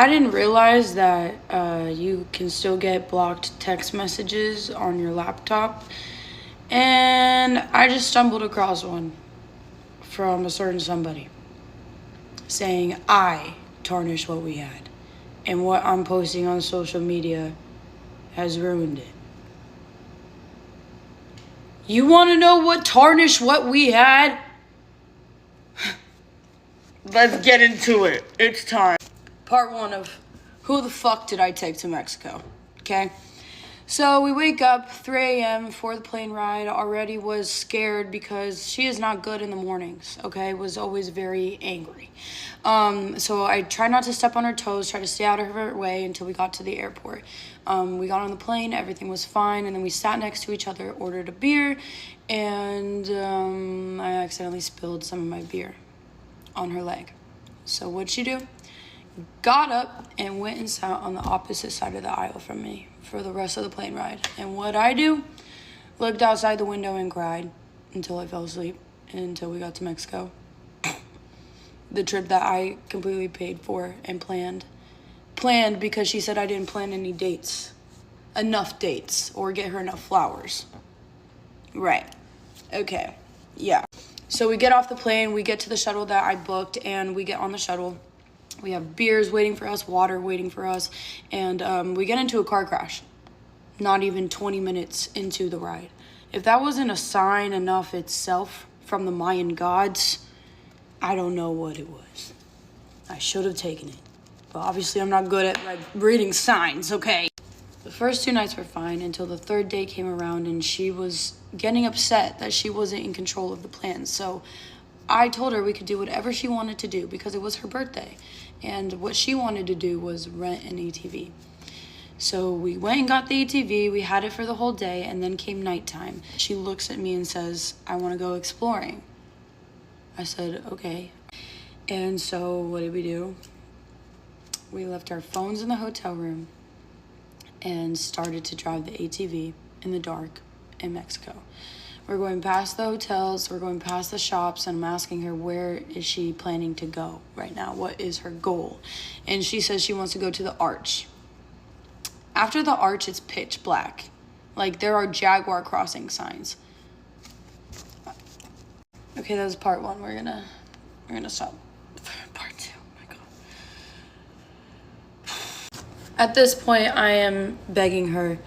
I didn't realize that you can still get blocked text messages on your laptop. And I just stumbled across one from a certain somebody saying I tarnished what we had. And what I'm posting on social media has ruined it. You want to know what tarnished what we had? Let's get into it. It's time. Part 1 of who the fuck did I take to Mexico? Okay? So we wake up 3 a.m. before the plane ride. Already was scared because she is not good in the mornings, okay? Was always very angry. So I tried not to step on her toes, tried to stay out of her way until we got to the airport. We got on the plane, everything was fine, and then we sat next to each other, ordered a beer, and I accidentally spilled some of my beer on her leg. So what'd she do? Got up and went and sat on the opposite side of the aisle from me for the rest of the plane ride. And what'd I do? Looked outside the window and cried until I fell asleep, until we got to Mexico. The trip that I completely paid for and planned. Planned because she said I didn't plan any dates. Enough dates. Or get her enough flowers. Right. Okay. Yeah. So we get off the plane, we get to the shuttle that I booked, and we get on the shuttle. We have beers waiting for us, water waiting for us, and we get into a car crash. Not even 20 minutes into the ride. If that wasn't a sign enough itself from the Mayan gods, I don't know what it was. I should have taken it. But obviously I'm not good at reading signs, okay? The first 2 nights were fine until the 3rd day came around and she was getting upset that she wasn't in control of the plans. So I told her we could do whatever she wanted to do because it was her birthday. And what she wanted to do was rent an ATV. So we went and got the ATV, we had it for the whole day, and then came nighttime. She looks at me and says, I want to go exploring. I said, okay. And so what did we do? We left our phones in the hotel room and started to drive the ATV in the dark in Mexico. We're going past the hotels, we're going past the shops, and I'm asking her where is she planning to go right now? What is her goal? And she says she wants to go to the Arch. After the Arch, it's pitch black. Like, there are jaguar crossing signs. Okay, that was part 1. We're gonna stop for part 2. Oh my god. At this point, I am begging her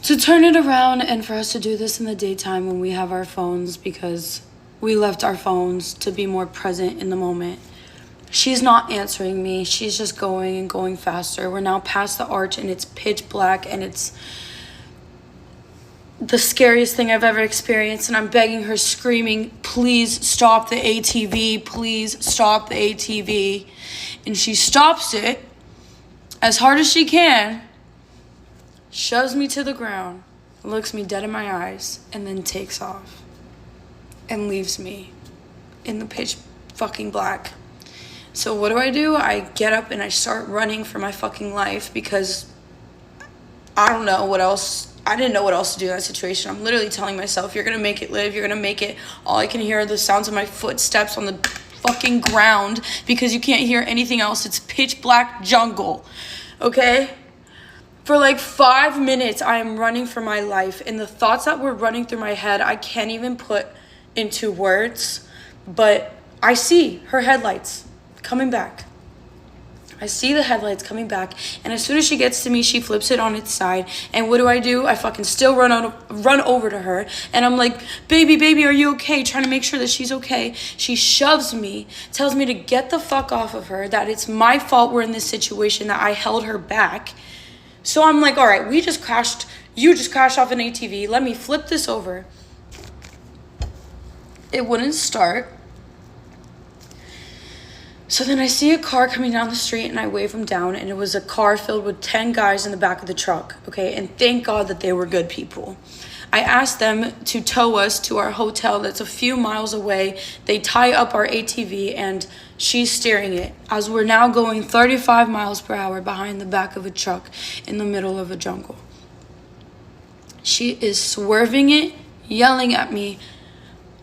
to turn it around and for us to do this in the daytime when we have our phones, because we left our phones to be more present in the moment. She's not answering me. She's just going and going faster. We're now past the Arch and it's pitch black and it's the scariest thing I've ever experienced. And I'm begging her, screaming, please stop the ATV. Please stop the ATV. And she stops it as hard as she can, shoves me to the ground, looks me dead in my eyes, and then takes off and leaves me in the pitch fucking black. So what do? I get up and I start running for my fucking life because I don't know what else. I didn't know what else to do in that situation. I'm literally telling myself, you're going to make it, Liv. You're going to make it. All I can hear are the sounds of my footsteps on the fucking ground because you can't hear anything else. It's pitch black jungle. Okay? For like 5 minutes, I am running for my life. And the thoughts that were running through my head, I can't even put into words. But I see her headlights coming back. I see the headlights coming back. And as soon as she gets to me, she flips it on its side. And what do? I fucking still run over to her. And I'm like, baby, are you okay? Trying to make sure that she's okay. She shoves me, tells me to get the fuck off of her, that it's my fault we're in this situation, that I held her back. So I'm like, all right, you just crashed off an ATV. Let me flip this over. It wouldn't start. So then I see a car coming down the street and I wave him down, and it was a car filled with 10 guys in the back of the truck, okay? And thank God that they were good people. I asked them to tow us to our hotel that's a few miles away. They tie up our ATV and she's steering it as we're now going 35 miles per hour behind the back of a truck in the middle of a jungle. She is swerving it, yelling at me,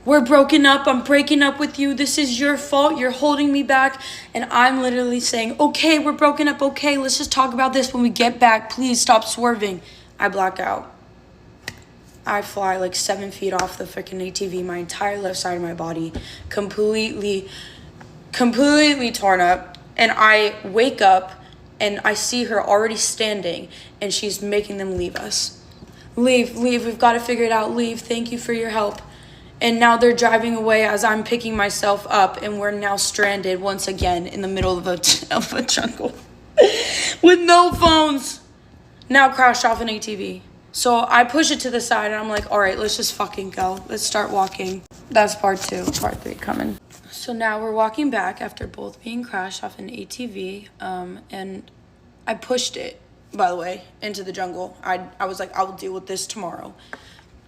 we're broken up. I'm breaking up with you. This is your fault. You're holding me back. And I'm literally saying, okay, we're broken up. Okay, let's just talk about this when we get back. Please stop swerving. I black out. I fly like 7 feet off the freaking ATV. My entire left side of my body completely torn up. And I wake up and I see her already standing and she's making them leave us. Leave. We've got to figure it out. Leave. Thank you for your help. And now they're driving away as I'm picking myself up, and we're now stranded once again in the middle of a jungle with no phones. Now crashed off an ATV. So I push it to the side, and I'm like, all right, let's just fucking go. Let's start walking. That's part 2. Part 3 coming. So now we're walking back after both being crashed off an ATV, and I pushed it, by the way, into the jungle. I was like, I will deal with this tomorrow.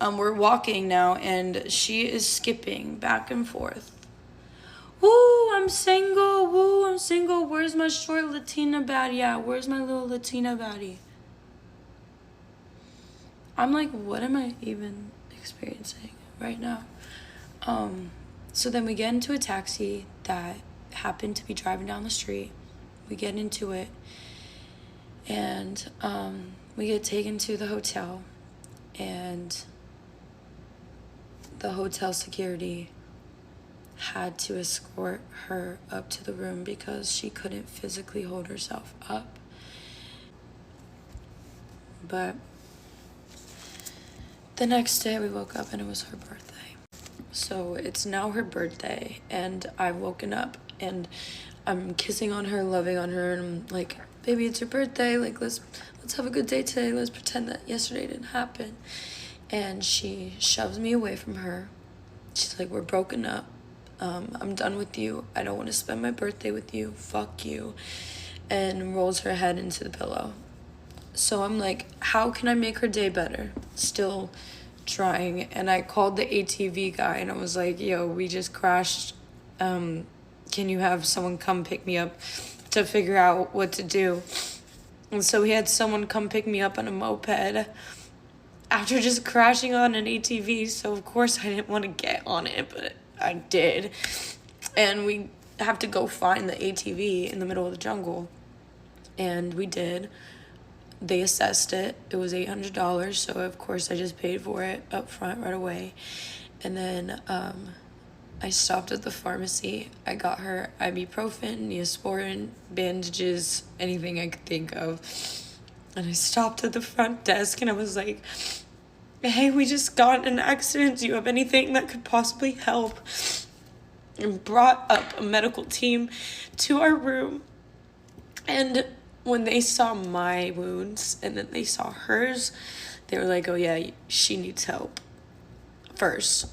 We're walking now, and she is skipping back and forth. Woo, I'm single. Woo, I'm single. Where's my short Latina baddie at? Where's my little Latina baddie? I'm like, what am I even experiencing right now? So then we get into a taxi that happened to be driving down the street. We get into it, and we get taken to the hotel, and the hotel security had to escort her up to the room because she couldn't physically hold herself up. But the next day we woke up and it was her birthday. So it's now her birthday, and I've woken up and I'm kissing on her, loving on her, and I'm like, baby, it's your birthday. Like, let's have a good day today. Let's pretend that yesterday didn't happen. And she shoves me away from her. She's like, we're broken up. I'm done with you. I don't want to spend my birthday with you. Fuck you. And rolls her head into the pillow. So I'm like, how can I make her day better? Still trying. And I called the ATV guy and I was like, yo, we just crashed. Can you have someone come pick me up to figure out what to do? And so he had someone come pick me up on a moped after just crashing on an ATV. So of course I didn't want to get on it, but I did. And we have to go find the ATV in the middle of the jungle. And we did. They assessed it. It was $800, so of course I just paid for it up front right away. And then I stopped at the pharmacy. I got her ibuprofen, Neosporin, bandages, anything I could think of. And I stopped at the front desk and I was like, hey, we just got in an accident. Do you have anything that could possibly help? And brought up a medical team to our room. And when they saw my wounds and then they saw hers, they were like, oh yeah, she needs help first.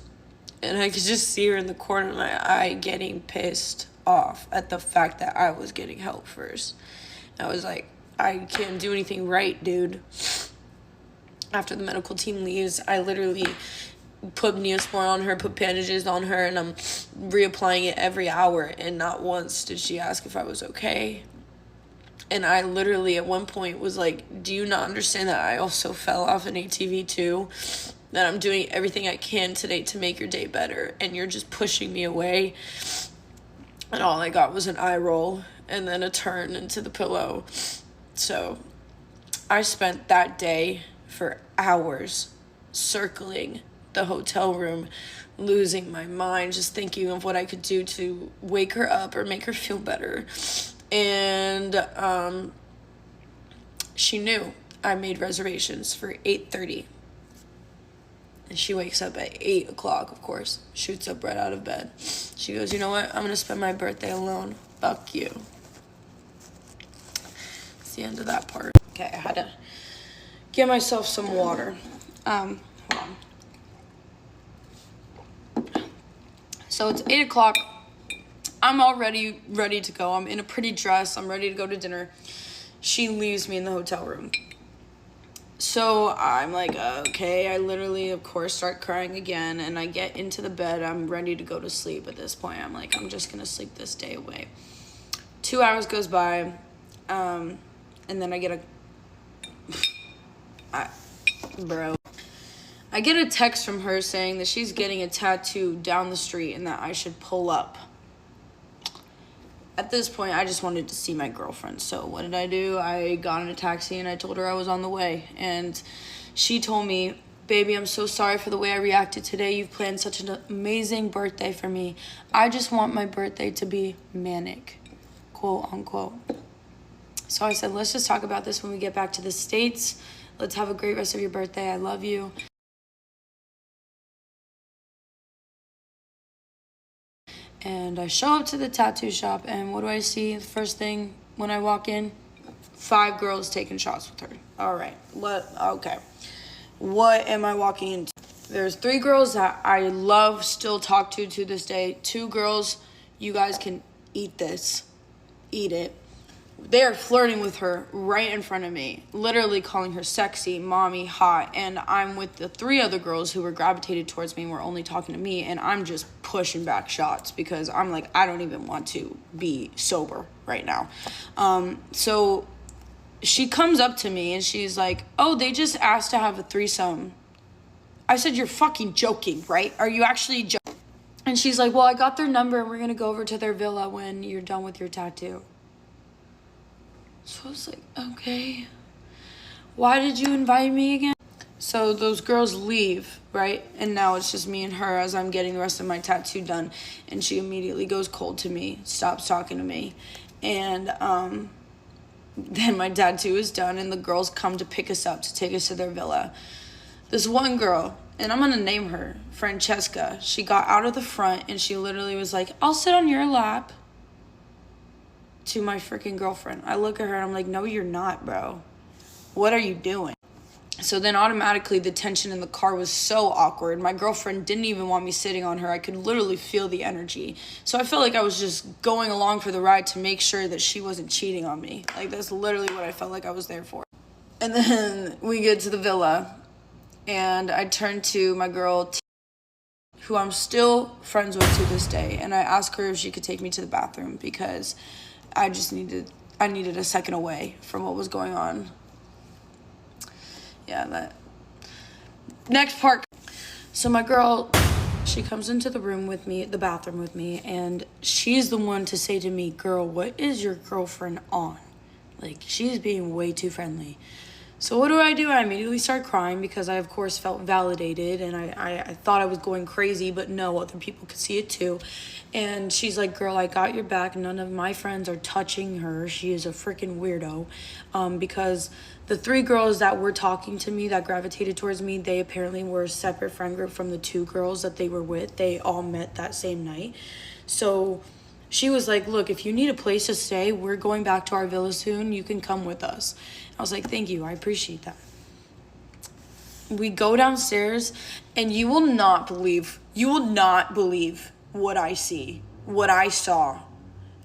And I could just see her in the corner of my eye getting pissed off at the fact that I was getting help first. I was like, I can't do anything right, dude. After the medical team leaves, I literally put Neosporin on her, put bandages on her, and I'm reapplying it every hour. And not once did she ask if I was okay. And I literally at one point was like, do you not understand that I also fell off an ATV too? That I'm doing everything I can today to make your day better, and you're just pushing me away. And all I got was an eye roll and then a turn into the pillow. So I spent that day for hours circling the hotel room, losing my mind, just thinking of what I could do to wake her up or make her feel better. And she knew I made reservations for 8:30. And she wakes up at 8 o'clock, of course. Shoots up right out of bed. She goes, you know what? I'm going to spend my birthday alone. Fuck you. It's the end of that part. Okay, I had to get myself some water. Hold on. So it's 8 o'clock. I'm already ready to go. I'm in a pretty dress. I'm ready to go to dinner. She leaves me in the hotel room. So I'm like, okay. I literally, of course, start crying again. And I get into the bed. I'm ready to go to sleep at this point. I'm like, I'm just going to sleep this day away. 2 hours goes by. And then I get I I get a text from her saying that she's getting a tattoo down the street and that I should pull up. At this point, I just wanted to see my girlfriend. So what did I do? I got in a taxi and I told her I was on the way. And she told me, baby, I'm so sorry for the way I reacted today. You've planned such an amazing birthday for me. I just want my birthday to be manic, quote unquote. So I said, let's just talk about this when we get back to the States. Let's have a great rest of your birthday. I love you. And I show up to the tattoo shop, and what do I see? The first thing when I walk in, 5 girls taking shots with her. All right, okay. What am I walking into? There's 3 girls that I love, still talk to this day. 2 girls, you guys can eat this. Eat it. They are flirting with her right in front of me, literally calling her sexy, mommy, hot, and I'm with the 3 other girls who were gravitated towards me and were only talking to me, and I'm just pushing back shots because I'm like, I don't even want to be sober right now. So she comes up to me and she's like, oh, they just asked to have a threesome. I said, you're fucking joking, right? Are you actually joking? And she's like, well, I got their number and we're gonna go over to their villa when you're done with your tattoo. So I was like, okay, why did you invite me again? So those girls leave, right? And now it's just me and her as I'm getting the rest of my tattoo done. And she immediately goes cold to me, stops talking to me. And then my tattoo is done and the girls come to pick us up to take us to their villa. This one girl, and I'm gonna name her Francesca, she got out of the front and she literally was like, I'll sit on your lap. To my freaking girlfriend. I look at her and I'm like, no, you're not, bro. What are you doing? So then automatically the tension in the car was so awkward. My girlfriend didn't even want me sitting on her. I could literally feel the energy. So I felt like I was just going along for the ride to make sure that she wasn't cheating on me. Like, that's literally what I felt like I was there for. And then we get to the villa and I turn to my girl, who I'm still friends with to this day. And I ask her if she could take me to the bathroom because I needed a second away from what was going on. Yeah, that. Next part. So my girl, she comes into the room with me, the bathroom with me, and she's the one to say to me, girl, what is your girlfriend on? Like, she's being way too friendly. So what do? I immediately start crying because I, of course, felt validated and I thought I was going crazy, but no, other people could see it too. And she's like, girl, I got your back. None of my friends are touching her. She is a freaking weirdo. Because the 3 girls that were talking to me, that gravitated towards me, they apparently were a separate friend group from the 2 girls that they were with. They all met that same night. So she was like, look, if you need a place to stay, we're going back to our villa soon. You can come with us. I was like, thank you. I appreciate that. We go downstairs and you will not believe what I see, what I saw.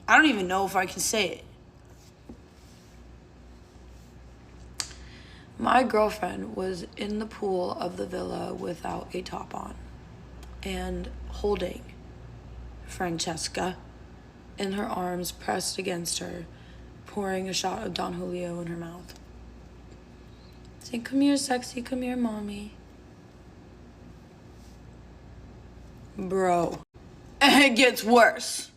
I don't even know if I can say it. My girlfriend was in the pool of the villa without a top on and holding Francesca in her arms, pressed against her, pouring a shot of Don Julio in her mouth. Saying, come here, sexy, come here, mommy. Bro, it gets worse.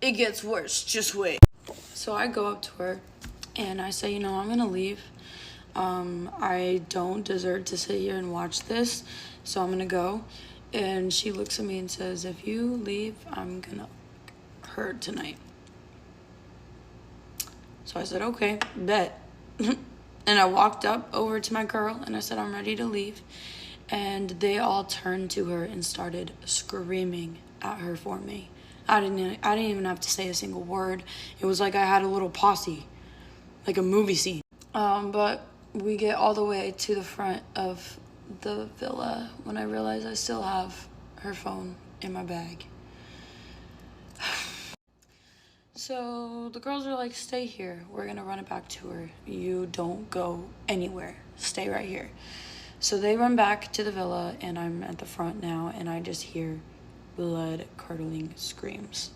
It gets worse, just wait. So I go up to her and I say, I'm gonna leave. I don't deserve to sit here and watch this, so I'm gonna go. And she looks at me and says, if you leave, I'm gonna hurt tonight. So I said, okay, bet. And I walked up over to my girl and I said, I'm ready to leave. And they all turned to her and started screaming at her for me. I didn't even have to say a single word. It was like I had a little posse, like a movie scene. But we get all the way to the front of the villa when I realize I still have her phone in my bag. So the girls are like, stay here. We're gonna run it back to her. You don't go anywhere. Stay right here. So they run back to the villa and I'm at the front now and I just hear blood curdling screams.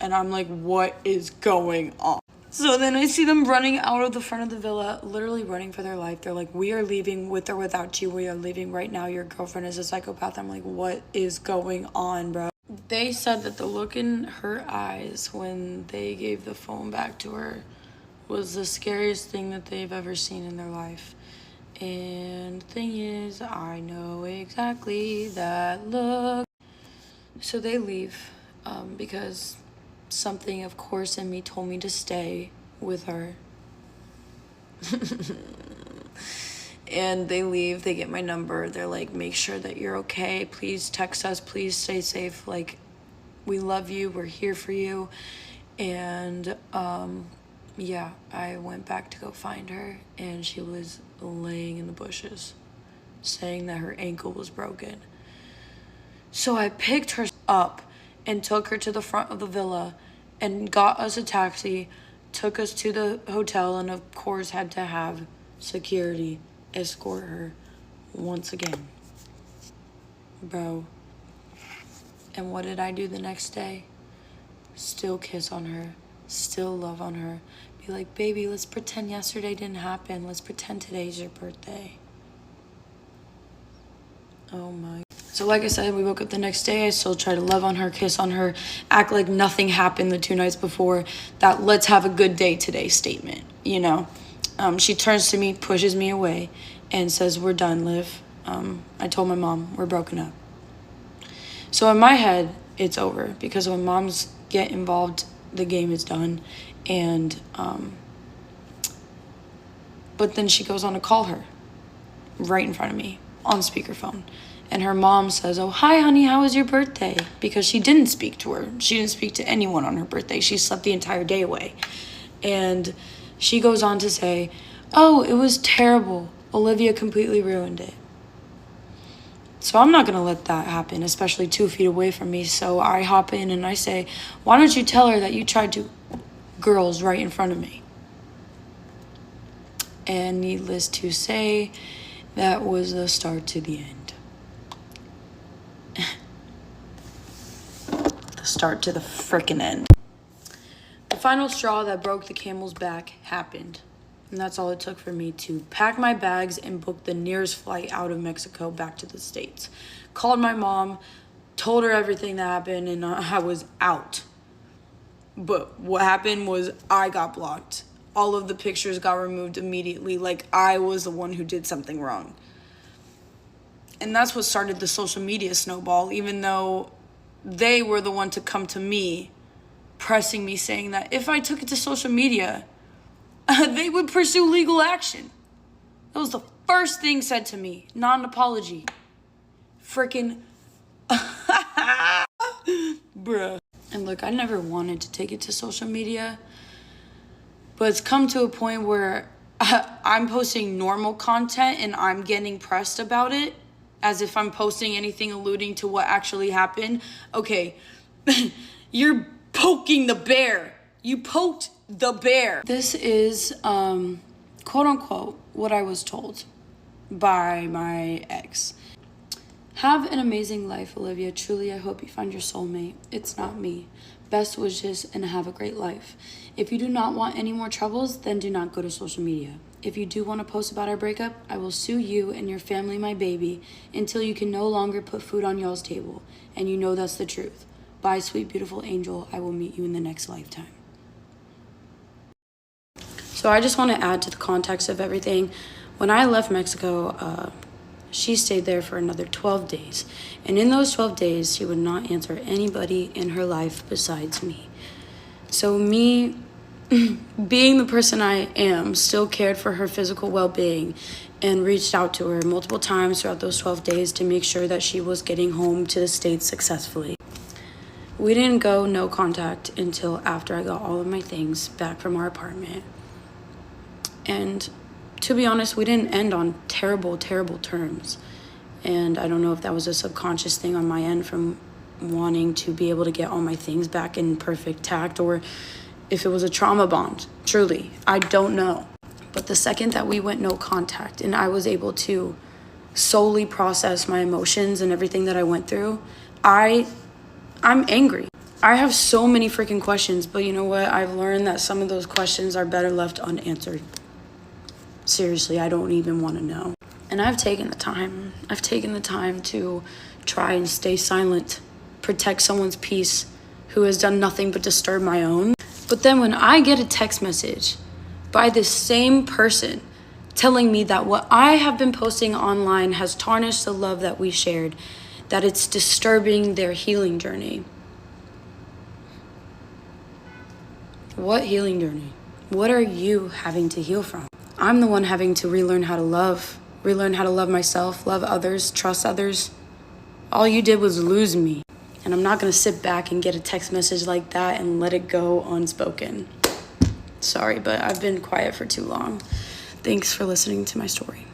And I'm like, what is going on? So then I see them running out of the front of the villa, literally running for their life. They're like, we are leaving with or without you. We are leaving right now. Your girlfriend is a psychopath. I'm like, what is going on, bro? They said that the look in her eyes when they gave the phone back to her was the scariest thing that they've ever seen in their life. And the thing is, I know exactly that look. So they leave because something, of course, in me told me to stay with her. And they leave, they get my number. They're like, make sure that you're okay. Please text us. Please stay safe. Like, we love you. We're here for you. And yeah, I went back to go find her, and she was laying in the bushes, saying that her ankle was broken. So I picked her up and took her to the front of the villa and got us a taxi, took us to the hotel, and of course had to have security escort her once again. Bro. And what did I do the next day? Still kiss on her, still love on her. Be like, baby, let's pretend yesterday didn't happen. Let's pretend today's your birthday. Oh my. So like I said, we woke up the next day. I still try to love on her, kiss on her, act like nothing happened the 2 nights before. That let's have a good day today statement, you know. She turns to me, pushes me away, and says, we're done, Liv. I told my mom, we're broken up. So in my head, it's over, because when moms get involved, the game is done. And but then she goes on to call her right in front of me on speakerphone. And her mom says, oh, hi, honey, how was your birthday? Because she didn't speak to her. She didn't speak to anyone on her birthday. She slept the entire day away. And she goes on to say, oh, it was terrible. Olivia completely ruined it. So I'm not going to let that happen, especially 2 feet away from me. So I hop in and I say, why don't you tell her that you tried to girls right in front of me? And needless to say, that was the start to the end. The start to the frickin' end. The final straw that broke the camel's back happened. And that's all it took for me to pack my bags and book the nearest flight out of Mexico back to the States. Called my mom, told her everything that happened, and I was out. But what happened was I got blocked. All of the pictures got removed immediately, like I was the one who did something wrong. And that's what started the social media snowball, even though they were the one to come to me, pressing me, saying that if I took it to social media, they would pursue legal action. That was the first thing said to me. Not an apology. Freaking bruh. And look, I never wanted to take it to social media, but it's come to a point where I'm posting normal content and I'm getting pressed about it as if I'm posting anything alluding to what actually happened. Okay, you're poking the bear. You poked the bear. This is, quote unquote, what I was told by my ex. Have an amazing life, Olivia. Truly, I hope you find your soulmate. It's not me. Best wishes and have a great life. If you do not want any more troubles, then do not go to social media. If you do want to post about our breakup, I will sue you and your family, my baby, until you can no longer put food on y'all's table. And you know that's the truth. Bye, sweet, beautiful angel. I will meet you in the next lifetime. So I just want to add to the context of everything. When I left Mexico, she stayed there for another 12 days. And in those 12 days, she would not answer anybody in her life besides me. So me, being the person I am, still cared for her physical well-being and reached out to her multiple times throughout those 12 days to make sure that she was getting home to the States successfully. We didn't go no contact until after I got all of my things back from our apartment. And to be honest, we didn't end on terrible, terrible terms. And I don't know if that was a subconscious thing on my end from wanting to be able to get all my things back in perfect tact, or if it was a trauma bond. Truly, I don't know. But the second that we went no contact and I was able to solely process my emotions and everything that I went through, I'm angry. I have so many freaking questions, but you know what? I've learned that some of those questions are better left unanswered. Seriously, I don't even want to know. And I've taken the time. I've taken the time to try and stay silent, protect someone's peace who has done nothing but disturb my own. But then when I get a text message by this same person telling me that what I have been posting online has tarnished the love that we shared, that it's disturbing their healing journey. What healing journey? What are you having to heal from? I'm the one having to relearn how to love myself, love others, trust others. All you did was lose me. And I'm not gonna sit back and get a text message like that and let it go unspoken. Sorry, but I've been quiet for too long. Thanks for listening to my story.